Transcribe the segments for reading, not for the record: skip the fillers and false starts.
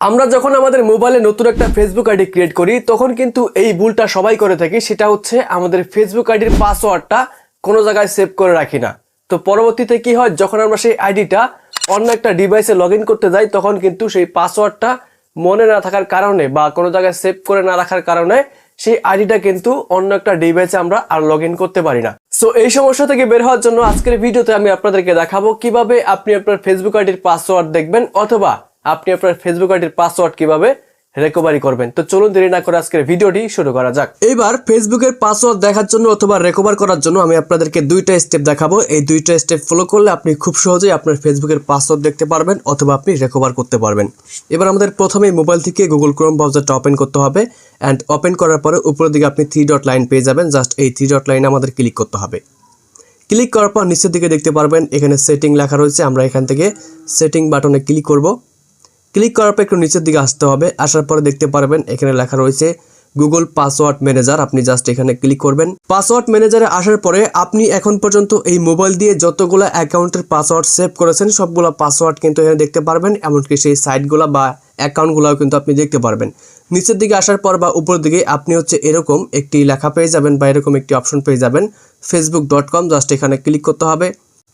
আমরা যখন আমাদের মোবাইলে নতুন একটা ফেসবুক আইডি ক্রিয়েট করি তখন কিন্তু এই ভুলটা সবাই করে থাকি, সেটা হচ্ছে আমাদের ফেসবুক আইডির পাসওয়ার্ডটা কোনো জায়গায় সেভ করে রাখি না। তো পরবর্তীতে কি হয়, যখন আমরা সেই আইডিটা অন্য একটা ডিভাইসে লগ ইন করতে যাই তখন কিন্তু সেই পাসওয়ার্ডটা মনে না থাকার কারণে বা কোনো জায়গায় সেভ করে না রাখার কারণে সেই আইডিটা কিন্তু অন্য একটা ডিভাইসে আমরা আর লগ ইন করতে পারি না। সো এই সমস্যা থেকে বের হওয়ার জন্য আজকের ভিডিওতে আমি আপনাদেরকে দেখাবো কিভাবে আপনি আপনার ফেসবুক আইডির পাসওয়ার্ড দেখবেন অথবা আপনি আপনার ফেসবুক আইডির পাসওয়ার্ড কিভাবে রিকভারি করবেন। তো চলুন দেরি না করে আজকের ভিডিওটি শুরু করা যাক। এবার ফেসবুকের পাসওয়ার্ড দেখার জন্য অথবা রিকভার করার জন্য আমি আপনাদেরকে দুইটা স্টেপ দেখাবো। এই দুইটা স্টেপ ফলো করলে আপনি খুব সহজেই আপনার ফেসবুকের পাসওয়ার্ড দেখতে পারবেন অথবা আপনি রিকভার করতে পারবেন। এবার আমাদের প্রথমেই মোবাইল থেকে গুগল ক্রোম ব্রাউজারটা ওপেন করতে হবে অ্যান্ড ওপেন করার পরে উপরের দিকে আপনি 3 ডট লাইন পেয়ে যাবেন। জাস্ট এই 3 ডট লাইনে আমাদের ক্লিক করতে হবে। ক্লিক করার পর নিচের দিকে দেখতে পারবেন এখানে সেটিং লেখা রয়েছে। আমরা এখান থেকে সেটিং বাটনে ক্লিক করব। ক্লিক করার পর একটু নিচের দিকে আসতে হবে। আসার পরে দেখতে পারবেন এখানে লেখা রয়েছে গুগল পাসওয়ার্ড ম্যানেজার। আপনি জাস্ট এখানে ক্লিক করবেন। পাসওয়ার্ড ম্যানেজারে আসার পরে আপনি এখন পর্যন্ত এই মোবাইল দিয়ে যতগুলো অ্যাকাউন্টের পাসওয়ার্ড সেভ করেছেন সবগুলো পাসওয়ার্ড কিন্তু এখানে দেখতে পারবেন, এমনকি সেই সাইটগুলো বা অ্যাকাউন্টগুলোও কিন্তু আপনি দেখতে পারবেন। নিচের দিকে আসার পর বা উপরের দিকে আপনি এরকম একটি লেখা পেয়ে যাবেন বা এরকম একটি অপশন পেয়ে যাবেন facebook.com। জাস্ট এখানে ক্লিক করতে হবে।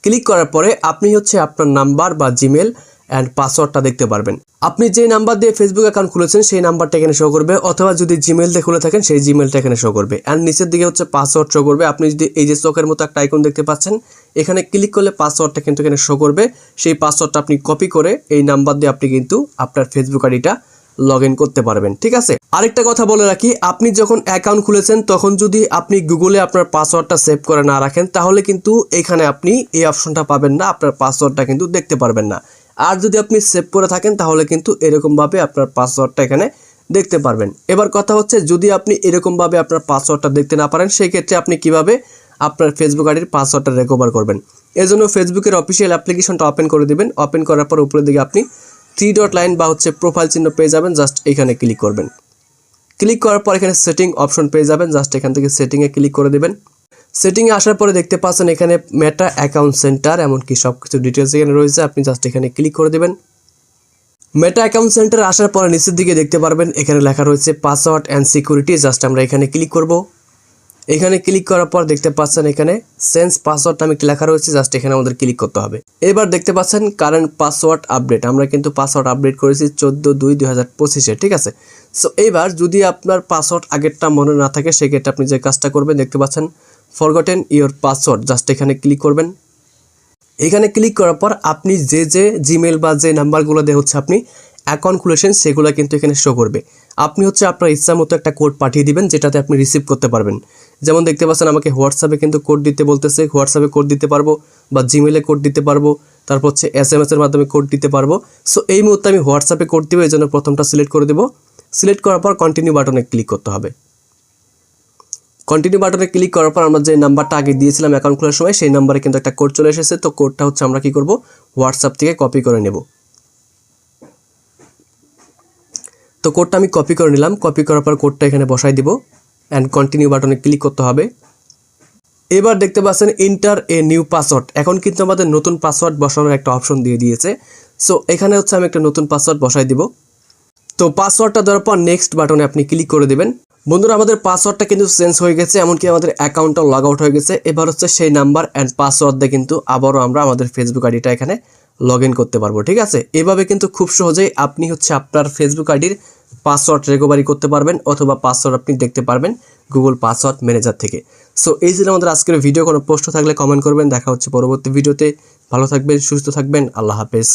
ক্লিক করার পরে আপনি আপনার নাম্বার বা জিমেল অ্যান্ড পাসওয়ার্ডটা দেখতে পারবেন। আপনি যে নাম্বার দিয়ে ফেসবুক অ্যাকাউন্ট খুলেছেন সেই নাম্বারটা এখানে শো করবে, অথবা যদি জিমেল দিয়ে খুলে থাকেন সেই জিমেলটা এখানে শো করবে। অ্যান্ড নিচের দিকে পাসওয়ার্ড শো করবে। আপনি যদি এই যে চোখের মতো একটা আইকন দেখতে পাচ্ছেন এখানে ক্লিক করলে পাসওয়ার্ডটা কিন্তু এখানে শো করবে। সেই পাসওয়ার্ডটা আপনি কপি করে এই নাম্বার দিয়ে আপনি কিন্তু আপনার ফেসবুক আইডিটা লগ ইন করতে পারবেন। ঠিক আছে, আরেকটা কথা বলে রাখি, আপনি যখন অ্যাকাউন্ট খুলেছেন তখন যদি আপনি গুগলে আপনার পাসওয়ার্ডটা সেভ করে না রাখেন তাহলে কিন্তু এখানে আপনি এই অপশনটা পাবেন না, আপনার পাসওয়ার্ডটা কিন্তু দেখতে পারবেন না। আর যদি আপনি সেভ করে থাকেন তাহলে কিন্তু এরকমভাবে আপনার পাসওয়ার্ডটা এখানে দেখতে পারবেন। এবার কথা হচ্ছে, যদি আপনি এরকমভাবে আপনার পাসওয়ার্ডটা দেখতে না পারেন সেই ক্ষেত্রে আপনি কিভাবে আপনার ফেসবুক আইডির পাসওয়ার্ডটা রিকভার করবেন। এর জন্য ফেসবুকের অফিসিয়াল অ্যাপ্লিকেশনটা ওপেন করে দিবেন। ওপেন করার পর উপরের দিকে আপনি 3 ডট লাইন বা প্রোফাইল চিহ্ন পেয়ে যাবেন। জাস্ট এখানে ক্লিক করবেন। ক্লিক করার পর এখানে সেটিং অপশন পেয়ে যাবেন। জাস্ট এখান থেকে সেটিংয়ে ক্লিক করে দেবেন। সেটিংয়ে আসার পরে দেখতে পাচ্ছেন এখানে মেটা অ্যাকাউন্ট সেন্টার, এমনকি সব কিছু ডিটেলস এখানে রয়েছে। আপনি জাস্ট এখানে ক্লিক করে দেবেন। মেটা অ্যাকাউন্ট সেন্টার আসার পরে নিচের দিকে দেখতে পারবেন এখানে লেখা রয়েছে পাসওয়ার্ড অ্যান্ড সিকিউরিটি। জাস্ট আমরা এখানে ক্লিক করব। এখানে ক্লিক করার পর দেখতে পাচ্ছেন এখানে চেঞ্জ পাসওয়ার্ড নামে লেখা রয়েছে। জাস্ট এখানে আমাদের ক্লিক করতে হবে। এবার দেখতে পাচ্ছেন কারেন্ট পাসওয়ার্ড আপডেট। আমরা কিন্তু পাসওয়ার্ড আপডেট করেছি 14/2/2025-এ। ঠিক আছে, সো এইবার যদি আপনার পাসওয়ার্ড আগেরটা মনে না থাকে সেক্ষেত্রে আপনি যে কাজটা করবেন দেখতে পাচ্ছেন ফরগটেন ইওর পাসওয়ার্ড। জাস্ট এখানে ক্লিক করবেন। এখানে ক্লিক করার পর আপনি যে জিমেল বা যে নাম্বারগুলো দিয়ে আপনি অ্যাকাউন্ট খুলেছেন সেগুলো কিন্তু এখানে শো করবে। আপনি আপনার ইচ্ছা মতো একটা কোড পাঠিয়ে দিবেন যেটাতে আপনি রিসিভ করতে পারবেন। যেমন দেখতে পাচ্ছেন আমাকে হোয়াটসঅ্যাপে কিন্তু কোড দিতে বলতেছে, হোয়াটসঅ্যাপে কোড দিতে পারবো বা জিমেলে কোড দিতে পারবো, তারপর SMS এর মাধ্যমে কোড দিতে পারবো। সো এই মুহূর্তে আমি হোয়াটসঅ্যাপে কোড দিব, এই জন্য প্রথমটা সিলেক্ট করে দেবো। সিলেক্ট করার পর কন্টিনিউ বাটনে ক্লিক করতে হবে। কন্টিনিউ বাটনে ক্লিক করার পর আমরা যে নাম্বারটা আগে দিয়েছিলাম অ্যাকাউন্ট খোলার সময় সেই নাম্বারে কিন্তু একটা কোড চলে এসেছে। তো কোডটা আমরা কি করব, হোয়াটসঅ্যাপ থেকে কপি করে নেব। তো কোডটা আমি কপি করে নিলাম। কপি করার পর কোডটা এখানে বসাই দিব অ্যান্ড কন্টিনিউ বাটনে ক্লিক করতে হবে। এবার দেখতে পাচ্ছেন এন্টার এ নিউ পাসওয়ার্ড। এখন কিন্তু আমাদের নতুন পাসওয়ার্ড বসানোর একটা অপশন দিয়ে দিয়েছে। সো এখানে আমি একটা নতুন পাসওয়ার্ড বসাই দিব। তো পাসওয়ার্ডটা দেওয়ার পর নেক্সট বাটনে আপনি ক্লিক করে দেবেন। বন্ধুরা, আমাদের পাসওয়ার্ডটা কিন্তু চেঞ্জ হয়ে গেছে, এমনকি আমাদের অ্যাকাউন্টটা লগ আউট হয়ে গেছে। এবার সেই নাম্বার অ্যান্ড পাসওয়ার্ড দিয়ে কিন্তু আবারও আমরা আমাদের ফেসবুক আইডিটা এখানে লগ ইন করতে পারবো। ঠিক আছে, এভাবে কিন্তু খুব সহজেই আপনি আপনার ফেসবুক আইডির পাসওয়ার্ড রিকভারি করতে পারবেন অথবা পাসওয়ার্ড আপনি দেখতে পারবেন গুগল পাসওয়ার্ড ম্যানেজার থেকে। সো এই ছিল আমাদের আজকের ভিডিও। কোনো প্রশ্ন থাকলে কমেন্ট করবেন। দেখা হচ্ছে পরবর্তী ভিডিওতে। ভালো থাকবেন, সুস্থ থাকবেন। আল্লাহ হাফেজ।